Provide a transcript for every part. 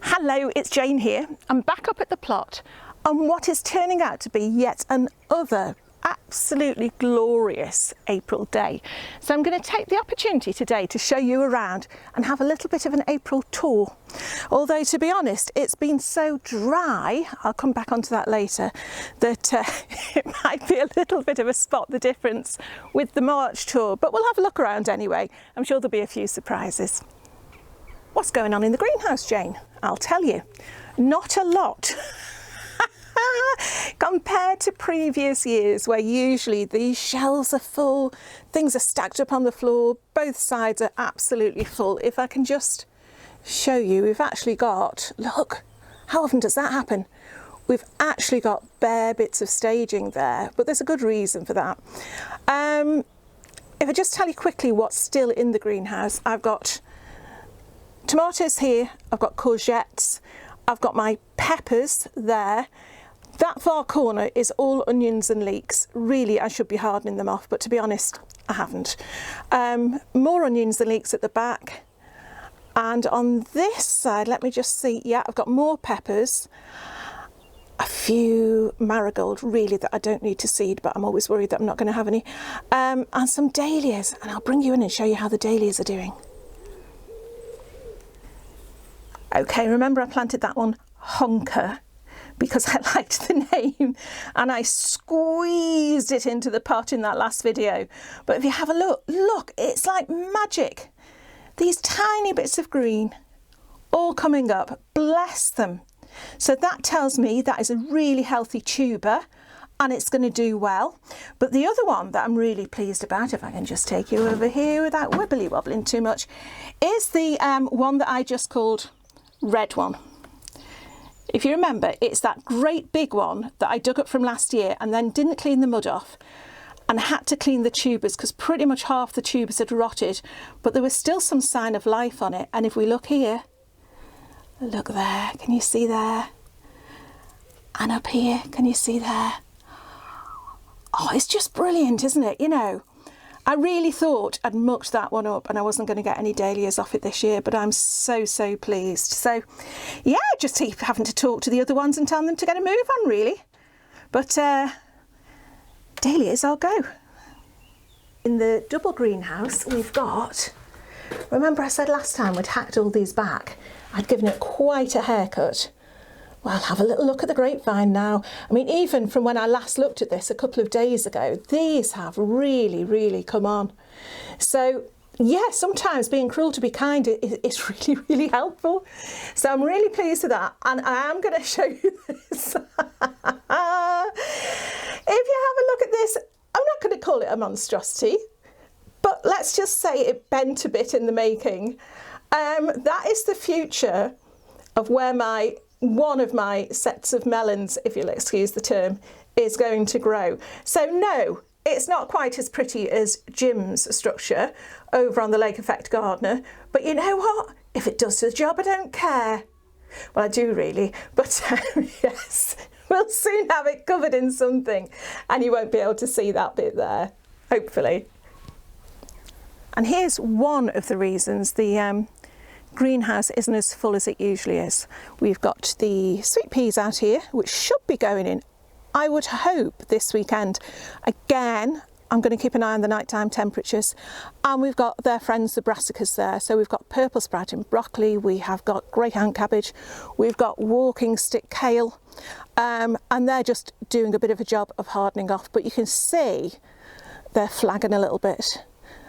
Hello, it's Jane here. I'm back up at the plot on what is turning out to be yet another absolutely glorious April day. So I'm going to take the opportunity today to show you around and have a little bit of an April tour. Although, to be honest, it's been so dry, I'll come back onto that later, that it might be a little bit of a spot the difference with the March tour, but we'll have a look around anyway. I'm sure there'll be a few surprises. What's going on in the greenhouse, Jane? I'll tell you, not a lot. Compared to previous years where usually these shelves are full, things are stacked up on the floor, both sides are absolutely full. If I can just show you, we've actually got, look, how often does that happen? We've actually got bare bits of staging there, but there's a good reason for that. If I just tell you quickly what's still in the greenhouse, I've got tomatoes here, I've got courgettes, I've got my peppers there. That far corner is all onions and leeks. Really, I should be hardening them off, but to be honest, I haven't. More onions and leeks at the back. And on this side, let me just see, yeah, I've got more peppers, a few marigold, really, that I don't need to seed, but I'm always worried that I'm not going to have any, and some dahlias, and I'll bring you in and show you how the dahlias are doing. Okay, remember I planted that one honker because I liked the name and I squeezed it into the pot in that last video. But if you have a look, it's like magic. These tiny bits of green all coming up, bless them. So that tells me that is a really healthy tuber and it's going to do well. But the other one that I'm really pleased about, if I can just take you over here without wibbly wobbling too much, is the one that I just called red one. If you remember, it's that great big one that I dug up from last year and then didn't clean the mud off and had to clean the tubers because pretty much half the tubers had rotted, but there was still some sign of life on it. And if we look here, look there, can you see there? And up here, can you see there? Oh, it's just brilliant, isn't it? You know, I really thought I'd mucked that one up and I wasn't going to get any dahlias off it this year, but I'm so pleased. So yeah, just keep having to talk to the other ones and tell them to get a move on, really. But dahlias, I'll go. In the double greenhouse, we've got, remember I said last time we'd hacked all these back? I'd given it quite a haircut. Well, have a little look at the grapevine now. I mean, even from when I last looked at this a couple of days ago, these have really come on. So yeah, sometimes being cruel to be kind is really helpful. So I'm really pleased with that. And I am going to show you this. If you have a look at this, I'm not going to call it a monstrosity, but let's just say it bent a bit in the making. That is the future of where one of my sets of melons, if you'll excuse the term, is going to grow. So no, it's not quite as pretty as Jim's structure over on the Lake Effect Gardener, but you know what? If it does the job, I don't care. Well, I do really, but yes, we'll soon have it covered in something and you won't be able to see that bit there, hopefully. And here's one of the reasons the greenhouse isn't as full as it usually is. We've got the sweet peas out here, which should be going in, I would hope, this weekend. Again, I'm going to keep an eye on the nighttime temperatures. And we've got their friends, the brassicas, there. So we've got purple sprouting broccoli, we have got greyhound cabbage, we've got walking stick kale, and they're just doing a bit of a job of hardening off. But you can see they're flagging a little bit.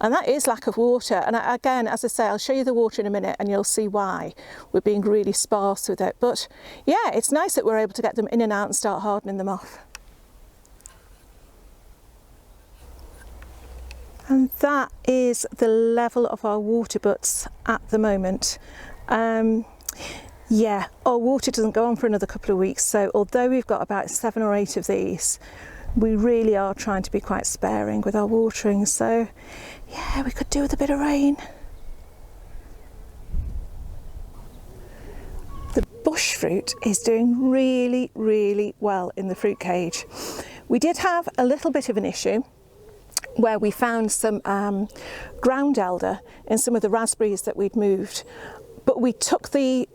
And that is lack of water. And again, as I say, I'll show you the water in a minute and you'll see why we're being really sparse with it. But yeah, it's nice that we're able to get them in and out and start hardening them off. And that is the level of our water butts at the moment. Yeah, our water doesn't go on for another couple of weeks. So although we've got about 7 or 8 of these, we really are trying to be quite sparing with our watering. So yeah, we could do with a bit of rain. The bush fruit is doing really well in the fruit cage. We did have a little bit of an issue where we found some ground elder in some of the raspberries that we'd moved, but we took the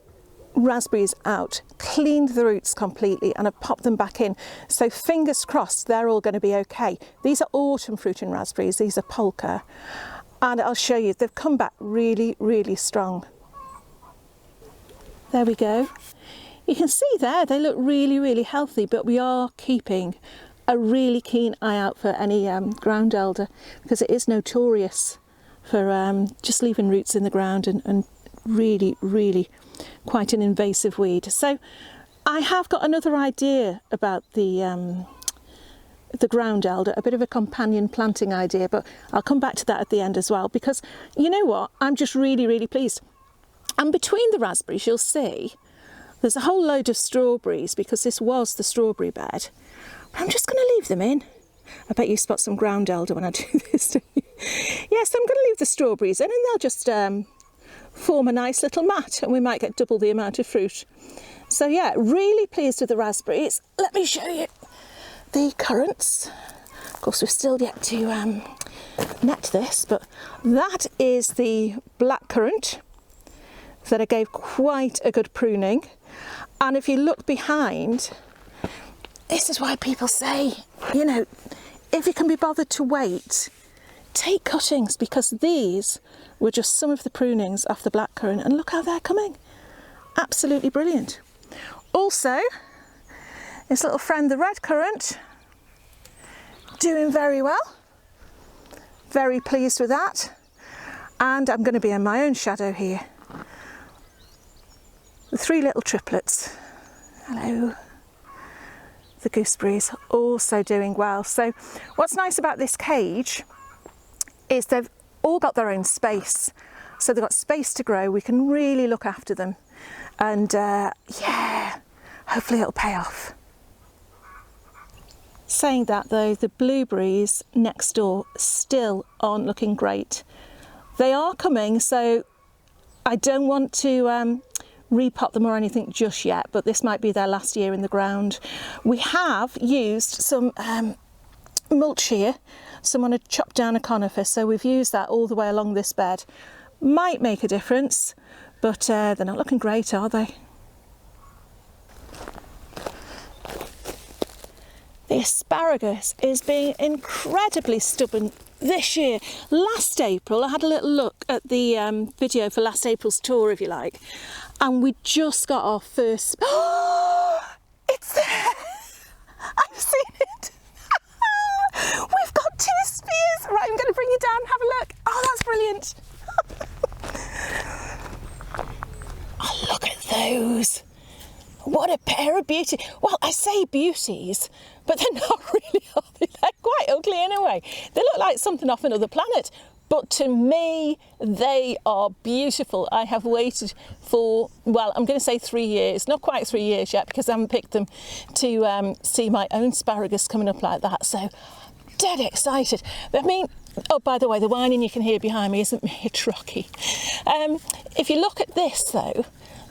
raspberries out, cleaned the roots completely, and I've popped them back in. So fingers crossed they're all going to be okay. These are autumn fruiting raspberries, these are polka. And I'll show you, they've come back really, really strong. There we go. You can see there, they look really, really healthy, but we are keeping a really keen eye out for any ground elder, because it is notorious for just leaving roots in the ground and really, really quite an invasive weed. So I have got another idea about the ground elder, a bit of a companion planting idea, but I'll come back to that at the end as well, because you know what, I'm just really, really pleased. And between the raspberries, you'll see there's a whole load of strawberries, because this was the strawberry bed. I'm just going to leave them in. I bet you spot some ground elder when I do this, don't you? Yes, I'm going to leave the strawberries in, and they'll just form a nice little mat, and we might get double the amount of fruit. So yeah, really pleased with the raspberries. Let me show you the currants. Of course, we've still yet to net this, but that is the black currant that I gave quite a good pruning. And if you look behind, this is why people say, you know, if you can be bothered to wait, take cuttings, because these were just some of the prunings off the blackcurrant, and look how they're coming. Absolutely brilliant. Also, this little friend, the red currant, doing very well. Very pleased with that. And I'm going to be in my own shadow here. The three little triplets. Hello. The gooseberries also doing well. So what's nice about this cage is they've all got their own space. So they've got space to grow. We can really look after them. And yeah, hopefully it'll pay off. Saying that though, the blueberries next door still aren't looking great. They are coming, so I don't want to repot them or anything just yet, but this might be their last year in the ground. We have used some mulch here. Someone had chopped down a conifer, so we've used that all the way along this bed. Might make a difference, but they're not looking great, are they? The asparagus is being incredibly stubborn this year. Last April, I had a little look at the video for last April's tour, if you like, and we just got our first... Oh, it's there! I've seen it! We've got 2 spears! Right, I'm going to bring you down and have a look. Oh, that's brilliant! Oh, look at those! What a pair of beauties. Well, I say beauties, but they're not really, are they? They're quite ugly anyway. They look like something off another planet. But to me, they are beautiful. I have waited for, well, I'm going to say 3 years. Not quite 3 years yet, because I haven't picked them, to see my own asparagus coming up like that. So, dead excited. I mean, oh, by the way, the whining you can hear behind me isn't me, it's Rocky. If you look at this, though,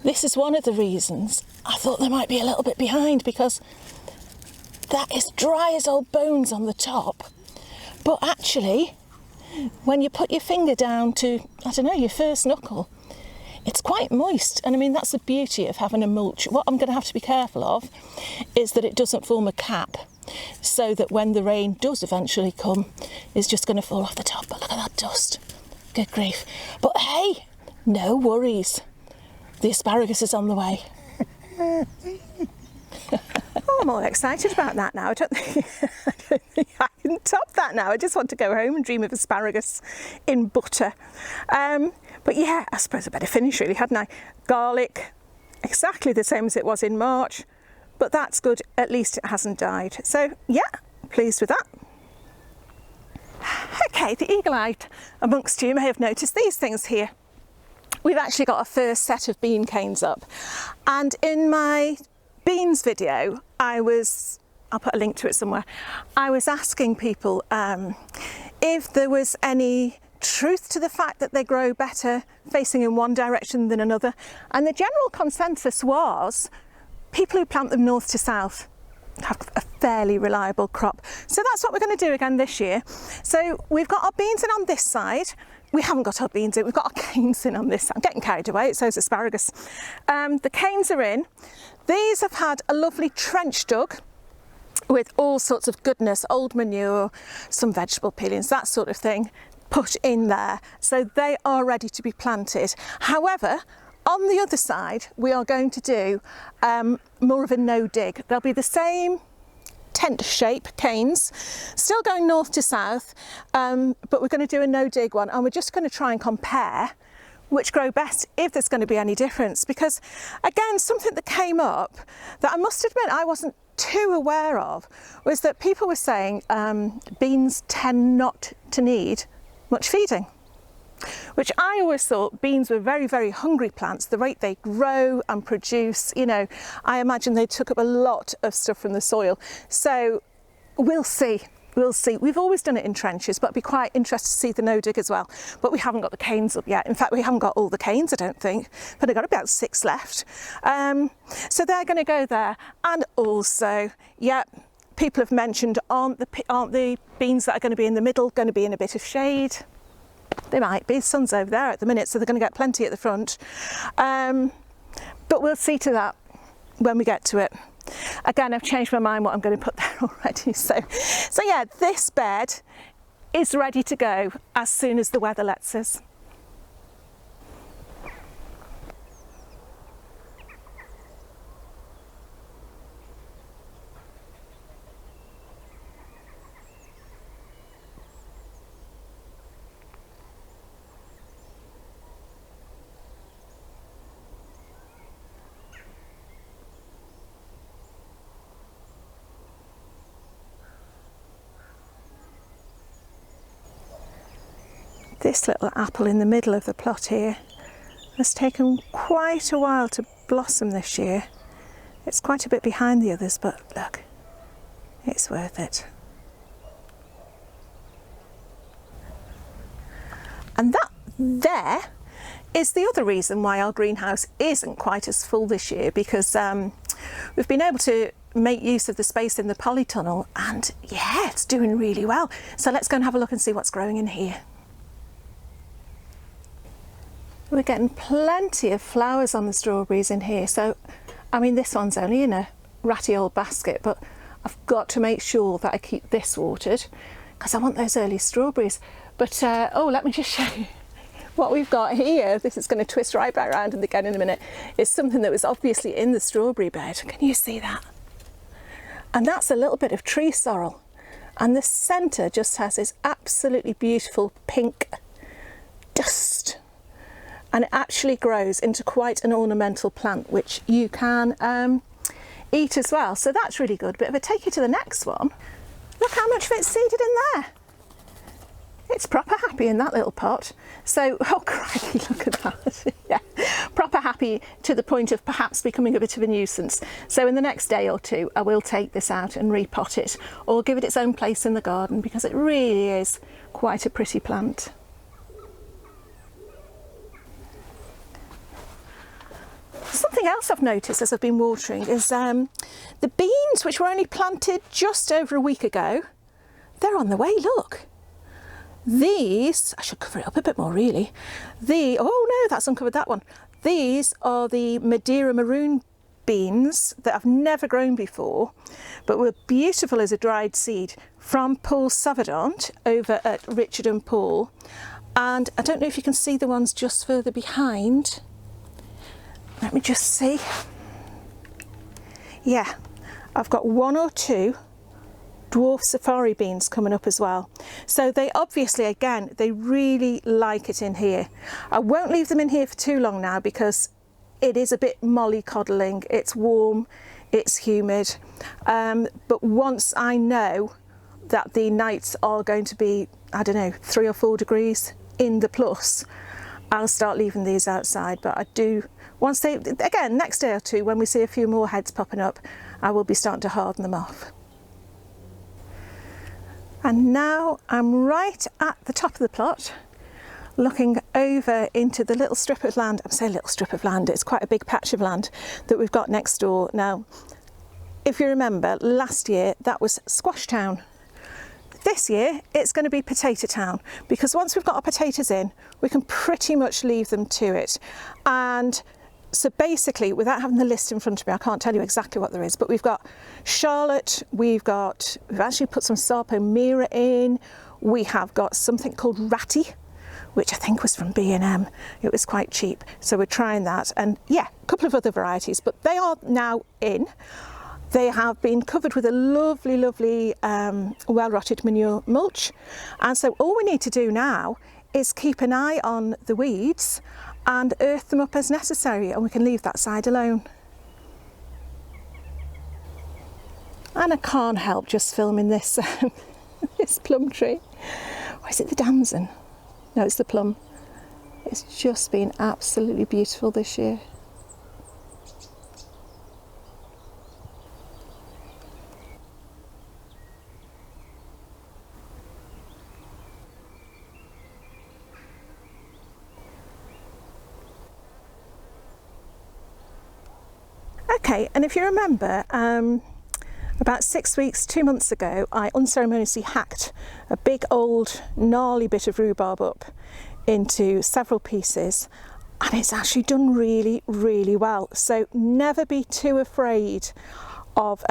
this is one of the reasons I thought they might be a little bit behind, because that is dry as old bones on the top. But actually, when you put your finger down to, I don't know, your first knuckle, it's quite moist. And I mean, that's the beauty of having a mulch. What I'm going to have to be careful of is that it doesn't form a cap, so that when the rain does eventually come, it's just going to fall off the top. But look at that dust. Good grief. But hey, no worries. The asparagus is on the way. Oh, I'm all excited about that now. I don't think I can top that now. I just want to go home and dream of asparagus in butter. But yeah, I suppose I better finish really, hadn't I? Garlic, exactly the same as it was in March, but that's good. At least it hasn't died. So yeah, pleased with that. Okay, the eagle-eyed amongst you may have noticed these things here. We've actually got our first set of bean canes up, and in my beans video I'll put a link to it somewhere, I was asking people if there was any truth to the fact that they grow better facing in one direction than another, and the general consensus was people who plant them north to south have a fairly reliable crop. So that's what we're going to do again this year. So we've got our beans in on this side, we haven't got our beans in, we've got our canes in on this. I'm getting carried away, so's asparagus. The canes are in. These have had a lovely trench dug with all sorts of goodness, old manure, some vegetable peelings, that sort of thing, put in there. So they are ready to be planted. However, on the other side, we are going to do more of a no dig. They'll be the same tent shape canes, still going north to south, but we're going to do a no dig one, and we're just going to try and compare which grow best, if there's going to be any difference. Because again, something that came up that I must admit I wasn't too aware of was that people were saying beans tend not to need much feeding, which I always thought beans were very, very hungry plants. The rate they grow and produce, you know, I imagine they took up a lot of stuff from the soil. So we'll see. We'll see. We've always done it in trenches, but I'd be quite interested to see the no dig as well. But we haven't got the canes up yet. In fact, we haven't got all the canes, I don't think, but I've got about 6 left. So they're going to go there. And also, yeah, people have mentioned, aren't the beans that are going to be in the middle going to be in a bit of shade? They might be. The sun's over there at the minute, so they're going to get plenty at the front. But we'll see to that when we get to it. Again, I've changed my mind what I'm going to put there already. So yeah, this bed is ready to go as soon as the weather lets us. This little apple in the middle of the plot here has taken quite a while to blossom this year. It's quite a bit behind the others, but look, it's worth it. And that there is the other reason why our greenhouse isn't quite as full this year, because we've been able to make use of the space in the polytunnel, and yeah, it's doing really well. So let's go and have a look and see what's growing in here. We're getting plenty of flowers on the strawberries in here. So, I mean, this one's only in a ratty old basket, but I've got to make sure that I keep this watered because I want those early strawberries. But, oh, let me just show you what we've got here. This is going to twist right back around and again in a minute. It's something that was obviously in the strawberry bed. Can you see that? And that's a little bit of tree sorrel. And the centre just has this absolutely beautiful pink dust. And it actually grows into quite an ornamental plant, which you can eat as well. So that's really good. But if I take you to the next one, look how much of it's seeded in there. It's proper happy in that little pot. So, oh crikey, look at that. Yeah, proper happy to the point of perhaps becoming a bit of a nuisance. So in the next day or two, I will take this out and repot it or give it its own place in the garden, because it really is quite a pretty plant. Something else I've noticed as I've been watering is the beans, which were only planted just over a week ago, they're on the way, look. These, I should cover it up a bit more really. Oh no, that's uncovered that one. These are the Madeira Maroon beans that I've never grown before, but were beautiful as a dried seed from Paul Savardant over at Richard and Paul. And I don't know if you can see the ones just further behind. Let me just see. Yeah, I've got 1 or 2 dwarf safari beans coming up as well. So they obviously, again, they really like it in here. I won't leave them in here for too long now because it is a bit mollycoddling. It's warm, it's humid. But once I know that the nights are going to be, I don't know, 3 or 4 degrees in the plus, I'll start leaving these outside. But I do, once they, again, next day or two, when we see a few more heads popping up, I will be starting to harden them off. And now I'm right at the top of the plot, looking over into the little strip of land. I'm saying little strip of land, it's quite a big patch of land that we've got next door. Now, if you remember, last year that was Squash Town. this year it's going to be Potato Town, because once we've got our potatoes in, we can pretty much leave them to it. And so basically, without having the list in front of me, I can't tell you exactly what there is, but we've got Charlotte, we've actually put some Sarpomira in, we have got something called Ratty, which I think was from B&M. It was quite cheap, so we're trying that, and yeah, a couple of other varieties, but they are now in. They have been covered with a lovely, lovely well-rotted manure mulch, and so all we need to do now is keep an eye on the weeds and earth them up as necessary, and we can leave that side alone. And I can't help just filming this this plum tree. Or is it the damson? No, it's the plum. It's just been absolutely beautiful this year. Okay, and if you remember, about 6 weeks, 2 months ago, I unceremoniously hacked a big old gnarly bit of rhubarb up into several pieces, and it's actually done really, really well. So never be too afraid of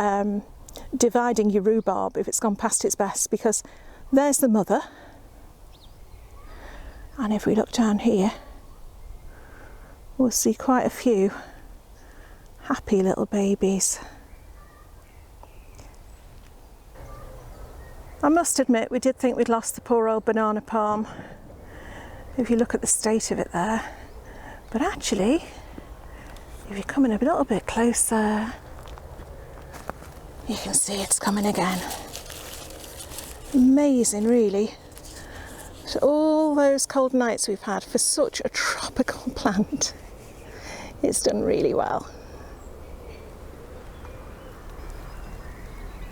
dividing your rhubarb if it's gone past its best, because there's the mother, and if we look down here, we'll see quite a few happy little babies. I must admit, we did think we'd lost the poor old banana palm, if you look at the state of it there. But actually, if you come in a little bit closer, you can see it's coming again. Amazing, really. So all those cold nights we've had for such a tropical plant, it's done really well.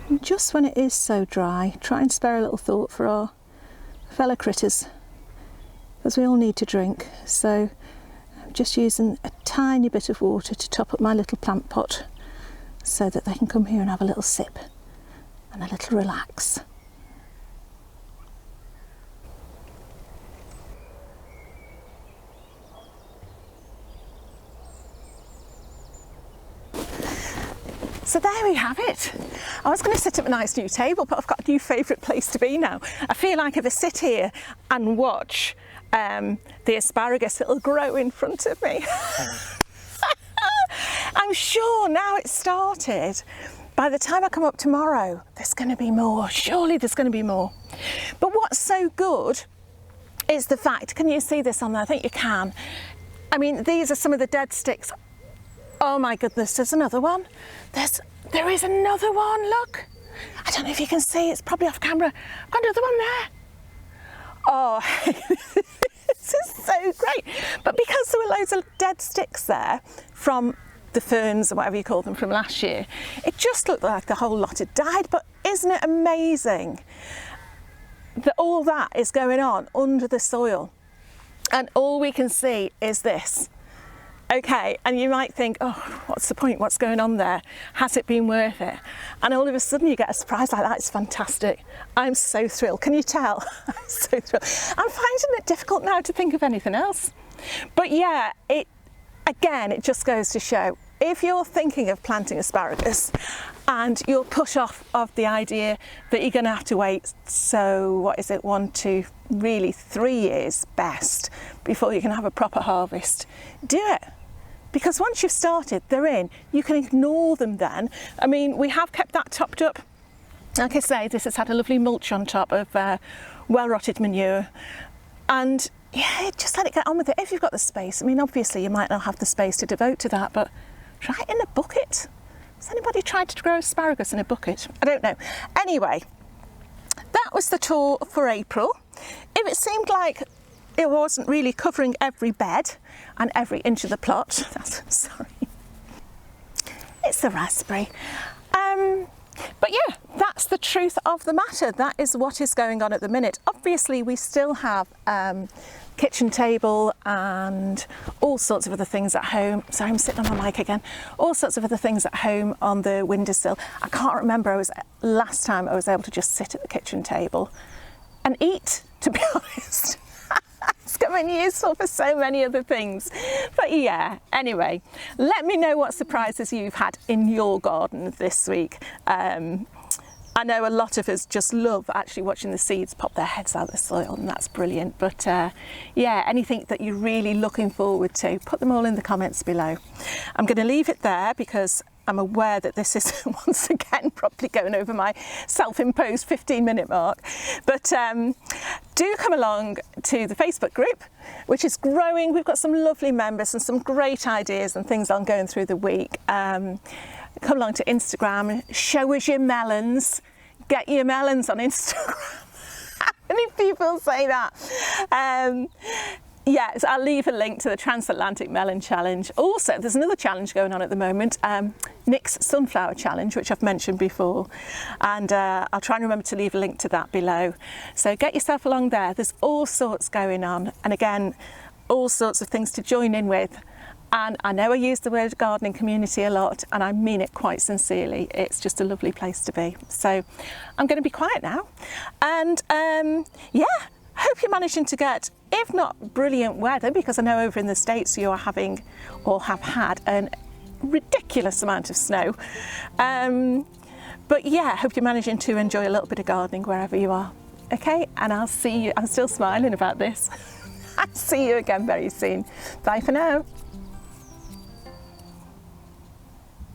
And just when it is so dry, try and spare a little thought for our fellow critters, because we all need to drink. So I'm just using a tiny bit of water to top up my little plant pot so that they can come here and have a little sip and a little relax. So there we have it. I was going to set up a nice new table, but I've got a new favourite place to be now. I feel like if I sit here and watch the asparagus, it'll grow in front of me. I'm sure now it's started. By the time I come up tomorrow, there's going to be more. Surely there's going to be more. But what's so good is the fact, can you see this on there? I think you can. I mean, these are some of the dead sticks. Oh my goodness, there's another one. There is another one, look. I don't know if you can see, it's probably off camera. I've got another one there. Oh, this is so great. But because there were loads of dead sticks there from the ferns or whatever you call them from last year, it just looked like the whole lot had died. But isn't it amazing that all that is going on under the soil and all we can see is this? Okay, and you might think, oh, what's the point? What's going on there? Has it been worth it? And all of a sudden you get a surprise like that. It's fantastic. I'm so thrilled. Can you tell? I'm so thrilled. I'm finding it difficult now to think of anything else. But yeah, it just goes to show, if you're thinking of planting asparagus and you're put off of the idea that you're going to have to wait, so what is it, 1, 2, really 3 years best before you can have a proper harvest, do it. Because once you've started, they're in. You can ignore them then. I mean, we have kept that topped up. Like I say, this has had a lovely mulch on top of well-rotted manure. And yeah, just let it get on with it if you've got the space. I mean, obviously you might not have the space to devote to that, but try it in a bucket. Has anybody tried to grow asparagus in a bucket? I don't know. Anyway, that was the tour for April. If it seemed like it wasn't really covering every bed and every inch of the plot, sorry, it's the raspberry. But yeah, that's the truth of the matter. That is what is going on at the minute. Obviously, we still have kitchen table and all sorts of other things at home. Sorry, I'm sitting on my mic again. All sorts of other things at home on the windowsill. I can't remember last time I was able to just sit at the kitchen table and eat, to be honest. It's coming useful for so many other things. But yeah, anyway, let me know what surprises you've had in your garden this week. I know a lot of us just love actually watching the seeds pop their heads out of the soil, and that's brilliant. But yeah, anything that you're really looking forward to, put them all in the comments below. I'm going to leave it there because I'm aware that this is once again probably going over my self-imposed 15-minute mark. But do come along to the Facebook group, which is growing. We've got some lovely members and some great ideas and things I'm going through the week. Come along to Instagram, show us your melons. Get your melons on Instagram. How many people say that? Yes, I'll leave a link to the Transatlantic Melon Challenge. Also, there's another challenge going on at the moment, Nick's Sunflower Challenge, which I've mentioned before. And I'll try and remember to leave a link to that below. So get yourself along there. There's all sorts going on. And again, all sorts of things to join in with. And I know I use the word gardening community a lot, and I mean it quite sincerely. It's just a lovely place to be. So I'm going to be quiet now. And yeah, hope you're managing to get, if not brilliant weather, because I know over in the States you are having or have had a ridiculous amount of snow. But yeah, hope you're managing to enjoy a little bit of gardening wherever you are. Okay, and I'll see you. I'm still smiling about this. I'll see you again very soon. Bye for now.